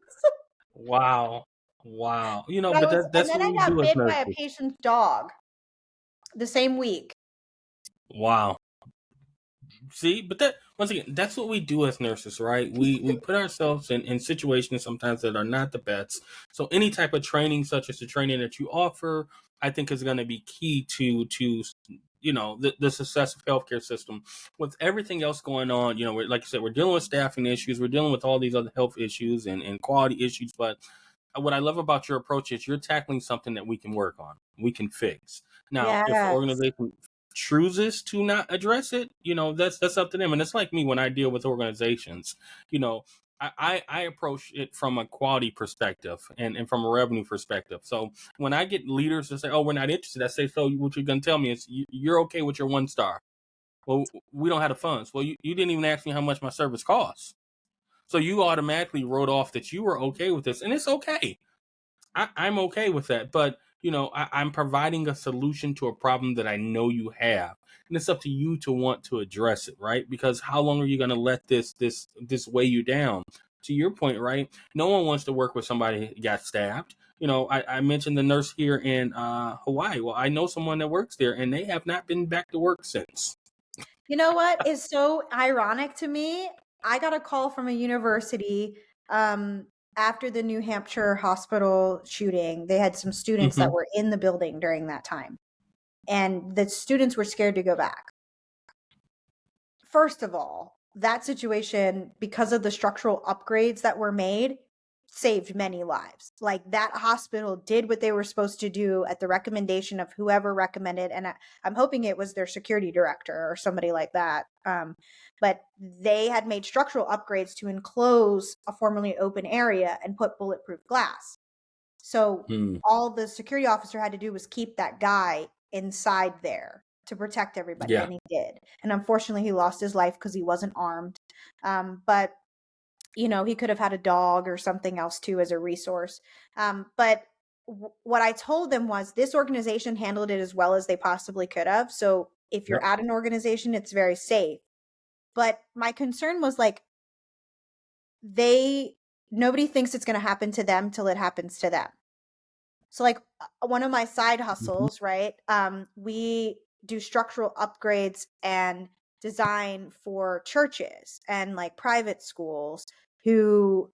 Wow. Wow. I But was, and that's then what I we got do as bit by a nurses. patient's dog the same week. Wow. See, but that once again, that's what we do as nurses, right? We put ourselves in situations sometimes that are not the best. So any type of training, such as the training that you offer, I think is going to be key to the success of healthcare system. With everything else going on, like you said, we're dealing with staffing issues, we're dealing with all these other health issues and quality issues. But what I love about your approach is you're tackling something that we can work on, we can fix. Now, if the Yes. organization chooses to not address it, that's up to them. And it's like me when I deal with organizations, you know, I approach it from a quality perspective and from a revenue perspective. So when I get leaders to say, "Oh, we're not interested," I say, "So what you're gonna tell me is you're okay with your 1 star? Well, we don't have the funds. Well, you didn't even ask me how much my service costs. So you automatically wrote off that you were okay with this, and it's okay. I'm okay with that. But I'm providing a solution to a problem that I know you have, and it's up to you to want to address it, right? Because how long are you going to let this weigh you down? To your point, right? No one wants to work with somebody who got stabbed. I mentioned the nurse here in Hawaii. Well, I know someone that works there, and they have not been back to work since. You know what is so ironic to me? I got a call from a university um, after the New Hampshire hospital shooting. They had some students that Hmm. were in the building during that time, and the students were scared to go back. First of all, that situation, because of the structural upgrades that were made, saved many lives. Like that hospital did what they were supposed to do at the recommendation of whoever recommended, and I'm hoping it was their security director or somebody like that. But they had made structural upgrades to enclose a formerly open area and put bulletproof glass. So Hmm. all the security officer had to do was keep that guy inside there to protect everybody, Yeah, and he did. And unfortunately, he lost his life because he wasn't armed. But he could have had a dog or something else too as a resource. But what I told them was this organization handled it as well as they possibly could have. So if you're yep, at an organization, it's very safe. But my concern was like they nobody thinks it's going to happen to them till it happens to them. So like one of my side hmm, hustles, right? We do structural upgrades and design for churches and like private schools who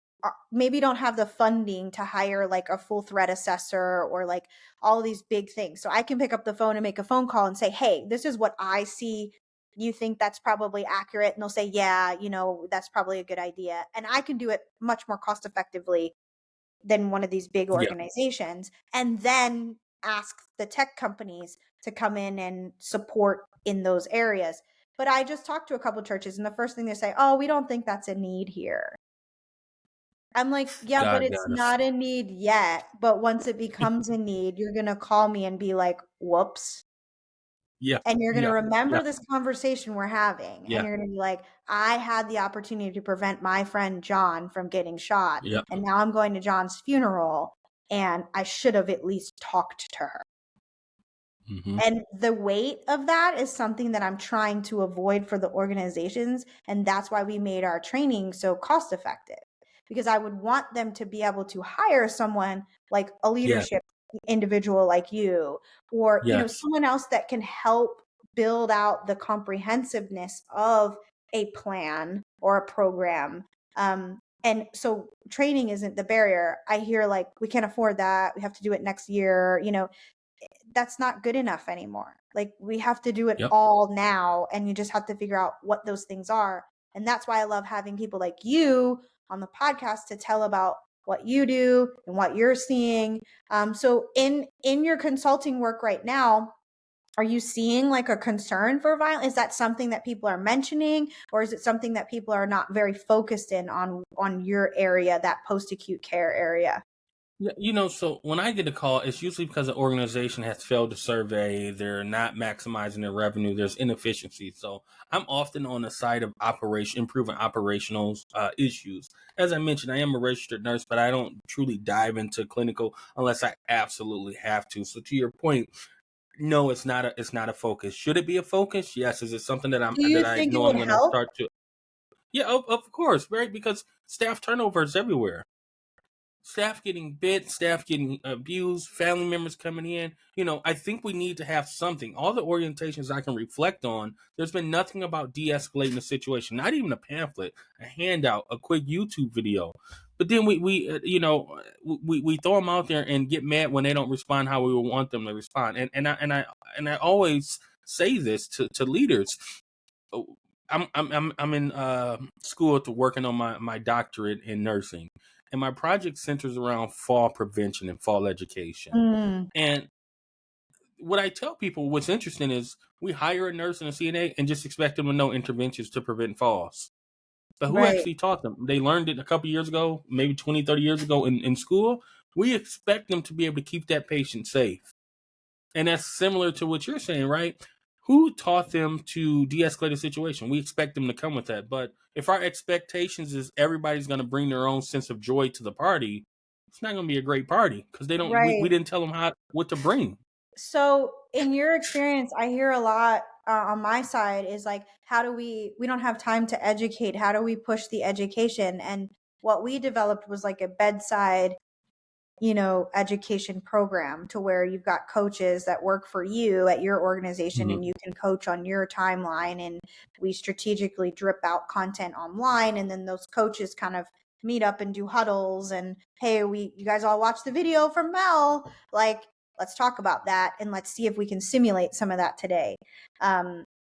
maybe don't have the funding to hire like a full threat assessor or like all these big things. So I can pick up the phone and make a phone call and say, "Hey, this is what I see. You think that's probably accurate?" And they'll say, "Yeah, that's probably a good idea." And I can do it much more cost effectively than one of these big yeah, organizations, and then ask the tech companies to come in and support in those areas. But I just talked to a couple churches, and the first thing they say, "Oh, we don't think that's a need here." I'm like, "Yeah, but God it's got us. not a need yet. But once it becomes a need, you're going to call me and be like, 'Whoops.' Yeah, And you're going to yeah, remember yeah, this conversation we're having. And yeah, you're going to be like, 'I had the opportunity to prevent my friend John from getting shot. yeah. And now I'm going to John's funeral. And I should have at least talked to her.'" Hmm. And the weight of that is something that I'm trying to avoid for the organizations. And that's why we made our training so cost effective, because I would want them to be able to hire someone like a Yeah, leadership individual like you, or, yes, someone else that can help build out the comprehensiveness of a plan or a program. And so training isn't the barrier. I hear like, we can't afford that. We have to do it next year. That's not good enough anymore. Like we have to do it yep, all now, and you just have to figure out what those things are. And that's why I love having people like you on the podcast to tell about what you do and what you're seeing. So in your consulting work right now, are you seeing like a concern for violence? Is that something that people are mentioning, or is it something that people are not very focused in on your area, that post acute care area? yeah. So when I get a call, it's usually because an organization has failed to survey. They're not maximizing their revenue. There's inefficiency. So I'm often on the side of improving operational issues. As I mentioned, I am a registered nurse, but I don't truly dive into clinical unless I absolutely have to. So to your point, no, it's not a focus. Should it be a focus? Yes. Is it something that Do you I think it know would I'm going to help? start to? Yeah, of course, right? Because staff turnover is everywhere. Staff getting bit, staff getting abused, family members coming in. I think we need to have something. All the orientations I can reflect on, there's been nothing about de-escalating the situation. Not even a pamphlet, a handout, a quick YouTube video. But then we throw them out there and get mad when they don't respond how we would want them to respond. And I always say this to leaders. Oh, I'm in school to working on my doctorate in nursing, and my project centers around fall prevention and fall education. Mm, And what I tell people, what's interesting is we hire a nurse and a CNA and just expect them to know interventions to prevent falls. But who right. actually taught them? They learned it a couple years ago, maybe 20, 30 years ago in school. We expect them to be able to keep that patient safe. And that's similar to what you're saying, right? Who taught them to de-escalate a situation? We expect them to come with that. But if our expectations is everybody's going to bring their own sense of joy to the party, it's not going to be a great party because they don't. We Right. didn't tell them what to bring. So, in your experience, I hear a lot on my side is like, how do we don't have time to educate. How do we push the education? And what we developed was like a bedside, education program to where you've got coaches that work for you at your organization Mm-hmm. and you can coach on your timeline. And we strategically drip out content online. And then those coaches kind of meet up and do huddles and, hey, you guys all watch the video from Mel. Like, let's talk about that and let's see if we can simulate some of that today.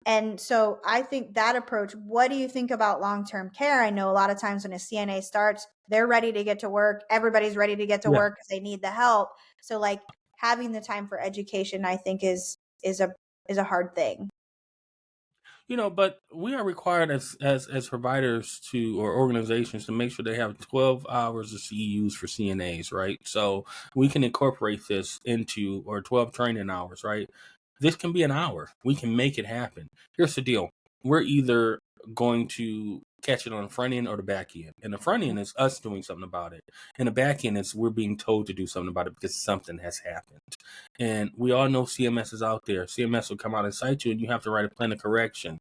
And so I think that approach, what do you think about long-term care? I know a lot of times when a CNA starts, they're ready to get to work. Everybody's ready to get to Yeah. work because they need the help. So like having the time for education, I think is a hard thing. But we are required as providers or organizations to make sure they have 12 hours of CEUs for CNAs, right? So we can incorporate this into, or 12 training hours, right? This can be an hour. We can make it happen. Here's the deal. We're either going to catch it on the front end or the back end. And the front end is us doing something about it. And the back end is we're being told to do something about it because something has happened. And we all know CMS is out there. CMS will come out and cite you, and you have to write a plan of correction.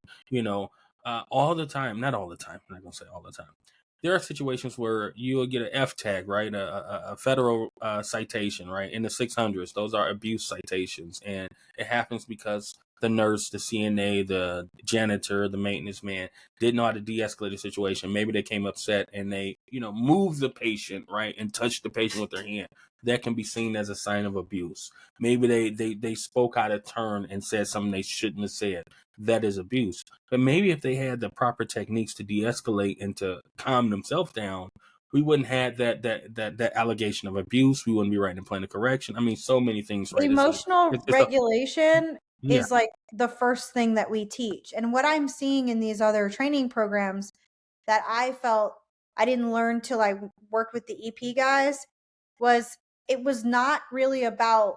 All the time. Not all the time. I'm not going to say all the time. There are situations where you'll get an F tag, right? A federal citation, right? In the 600s, those are abuse citations. And it happens because the nurse, the CNA, the janitor, the maintenance man didn't know how to de-escalate the situation. Maybe they came upset and they, moved the patient, right? And touched the patient with their hand. That can be seen as a sign of abuse. Maybe they spoke out of turn and said something they shouldn't have said. That is abuse. But maybe if they had the proper techniques to de-escalate and to calm themselves down, we wouldn't have that allegation of abuse. We wouldn't be writing a plan of correction. I mean, so many things, right? Emotional It's a regulation yeah. is like the first thing that we teach. And what I'm seeing in these other training programs that I felt I didn't learn till I worked with the EP guys was it was not really about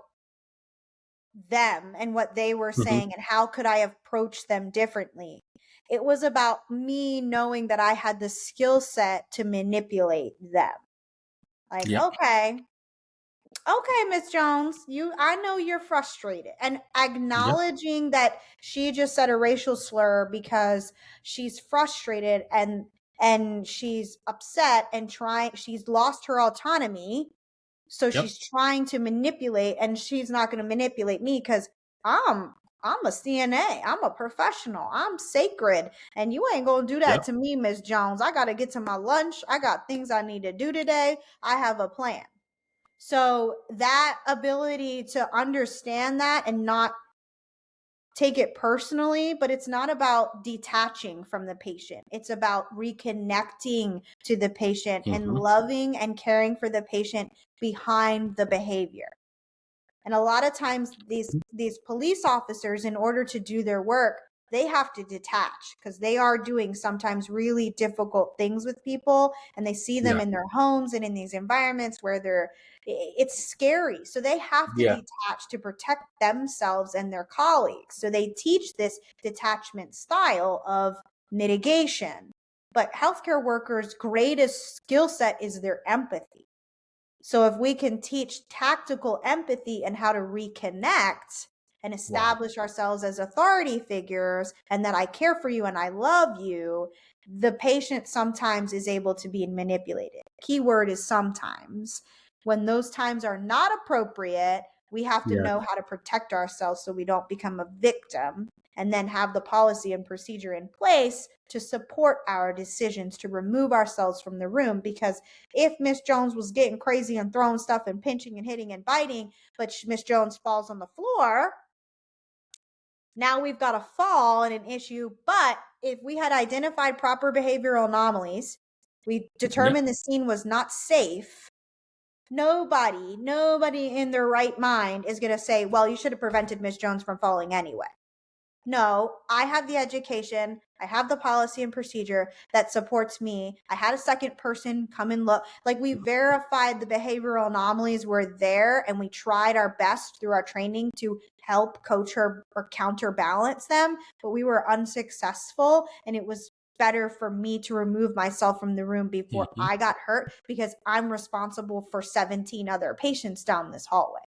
them and what they were Mm-hmm. saying and how could I approach them differently. It was about me knowing that I had the skill set to manipulate them. Like, Yep. okay, Miss Jones, I know you're frustrated, and Yep. acknowledging that she just said a racial slur because she's frustrated and she's upset and she's lost her autonomy, so Yep. she's trying to manipulate, and she's not going to manipulate me because I'm I'm a CNA. I'm a professional. I'm sacred. And you ain't going to do that Yep. to me, Miss Jones. I got to get to my lunch. I got things I need to do today. I have a plan. So that ability to understand that and not take it personally, but it's not about detaching from the patient. It's about reconnecting to the patient and Mm-hmm. loving and caring for the patient behind the behavior. And a lot of times these police officers, in order to do their work, they have to detach because they are doing sometimes really difficult things with people, and they see them Yeah. in their homes and in these environments where it's scary. So they have to Yeah. detach to protect themselves and their colleagues. So they teach this detachment style of mitigation. But healthcare workers' greatest skill set is their empathy. So if we can teach tactical empathy and how to reconnect and Wow. establish ourselves as authority figures and that I care for you and I love you, the patient sometimes is able to be manipulated. Keyword is sometimes. When those times are not appropriate, we have to Yeah. know how to protect ourselves so we don't become a victim, and then have the policy and procedure in place to support our decisions to remove ourselves from the room. Because if Miss Jones was getting crazy and throwing stuff and pinching and hitting and biting, but Miss Jones falls on the floor, now we've got a fall and an issue. But if we had identified proper behavioral anomalies, we Yep. determined the scene was not safe, nobody in their right mind is going to say, well, you should have prevented Miss Jones from falling anyway. No, I have the education. I have the policy and procedure that supports me. I had a second person come and look. Like, we verified the behavioral anomalies were there, and we tried our best through our training to help coach her or counterbalance them, but we were unsuccessful. And it was better for me to remove myself from the room before Mhm. I got hurt, because I'm responsible for 17 other patients down this hallway.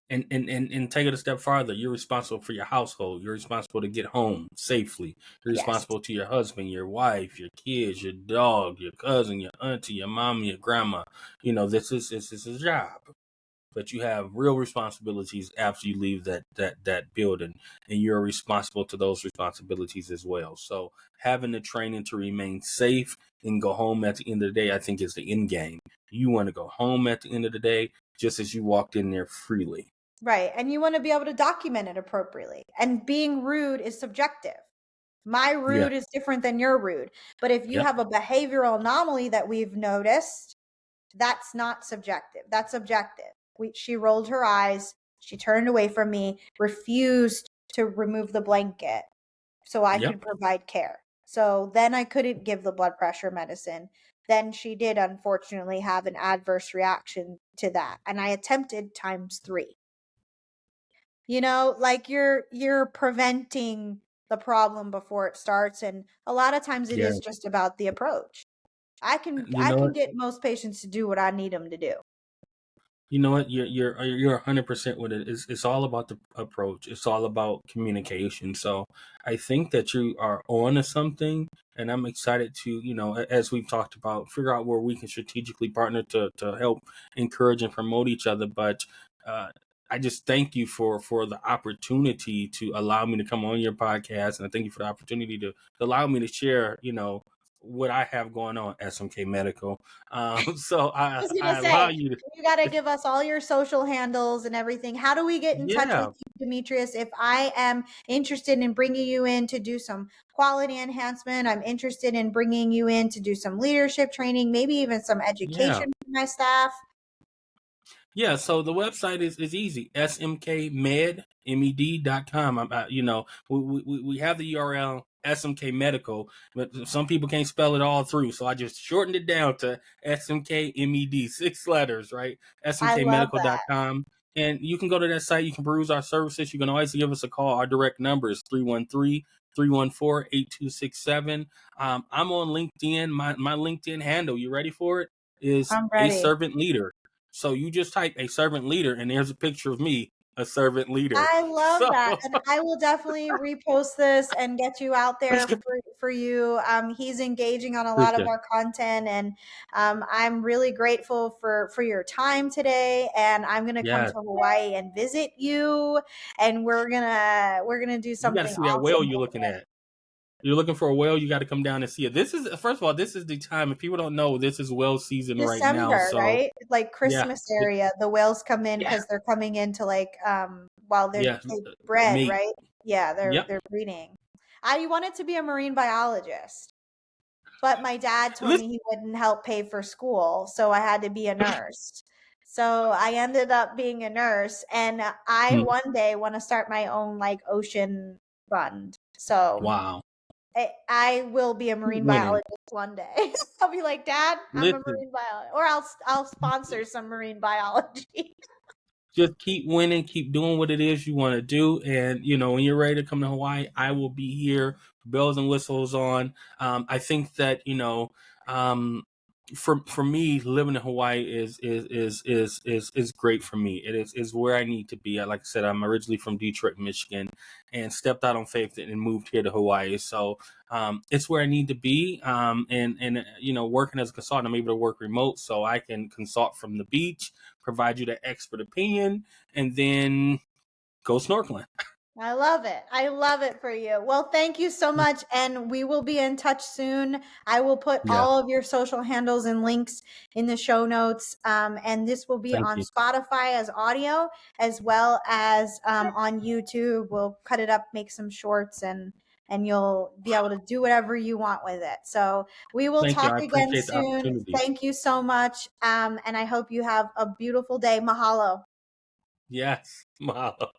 And take it a step farther. You're responsible for your household. You're responsible to get home safely. You're Yes. responsible to your husband, your wife, your kids, your dog, your cousin, your auntie, your mom, your grandma. This is a job, but you have real responsibilities after you leave that building, and you're responsible to those responsibilities as well. So having the training to remain safe and go home at the end of the day, I think, is the end game. You want to go home at the end of the day just as you walked in there freely. Right. And you want to be able to document it appropriately. And being rude is subjective. My Yeah. rude is different than your rude. But if you Yep. have a behavioral anomaly that we've noticed, that's not subjective. That's objective. She rolled her eyes. She turned away from me, refused to remove the blanket so I Yep. could provide care. So then I couldn't give the blood pressure medicine. Then she did unfortunately have an adverse reaction to that. And I attempted times 3. Like you're preventing the problem before it starts, and a lot of times it Yeah. is just about the approach. I can You I know can what? get most patients to do what I need them to do. You know what? You're 100% with it. It's all about the approach. It's all about communication. So I think that you are on to something, and I'm excited to, as we've talked about, figure out where we can strategically partner to help encourage and promote each other. But uh, I just thank you for the opportunity to allow me to come on your podcast, and I thank you for the opportunity to allow me to share, what I have going on at SMK Medical. So I was I gonna allow say, you you gotta to. give us all your social handles and everything. How do we get in touch with Yeah, you, Demetrius? If I am interested in bringing you in to do some quality enhancement, I'm interested in bringing you in to do some leadership training, maybe even some yeah, education for my staff. yeah. So the website is easy. smkmed.com. We have the URL SMK Medical, but some people can't spell it all through. So I just shortened it down to SMKMED, 6 letters, right? I love that. smkmedical.com. And you can go to that site. You can peruse our services. You can always give us a call. Our direct number is 313-314-8267. I'm on LinkedIn. My LinkedIn handle, you ready for it? Is I'm a ready. servant leader. So you just type a servant leader, and there's a picture of me, a servant leader. I love So that, and I will definitely repost this and get you out there for you. He's engaging on a lot of appreciate. our content, and I'm really grateful for your time today. And I'm gonna come Yeah, to Hawaii and visit you, and we're gonna do you got to something see that whale awesome. you're looking at. You're looking for a whale. You got to come down and see it. This is first of all, this is the time. If people don't know, this is whale season right now. December, So right? Like yeah, Christmas area, the whales come in yeah, because they're coming into like while yeah. they bred, Mate. right? Yeah, Yep. they're breeding. I wanted to be a marine biologist, but my dad told Listen. me he wouldn't help pay for school, so I had to be a nurse. So I ended up being a nurse, and I Mm, one day want to start my own like ocean fund. So wow. I will be a Keep marine winning. biologist one day. I'll be like, Dad, I'm a Listen. marine biologist, or I'll sponsor some marine biology. Just keep winning, keep doing what it is you want to do. And, when you're ready to come to Hawaii, I will be here, bells and whistles on. I think that, um, for me, living in Hawaii is great for me. It is where I need to be. Like I said, I'm originally from Detroit, Michigan, and stepped out on faith and moved here to Hawaii. So it's where I need to be. And working as a consultant, I'm able to work remote, so I can consult from the beach, provide you the expert opinion, and then go snorkeling. I love it. I love it for you. Well, thank you so much. And we will be in touch soon. I will put Yeah, all of your social handles and links in the show notes. And this will be thank on you. Spotify as audio, as well as on YouTube. We'll cut it up, make some shorts, and you'll be able to do whatever you want with it. So we will Thank you. talk I again appreciate the soon. opportunity. Thank you so much. And I hope you have a beautiful day. Mahalo. Yes. Mahalo.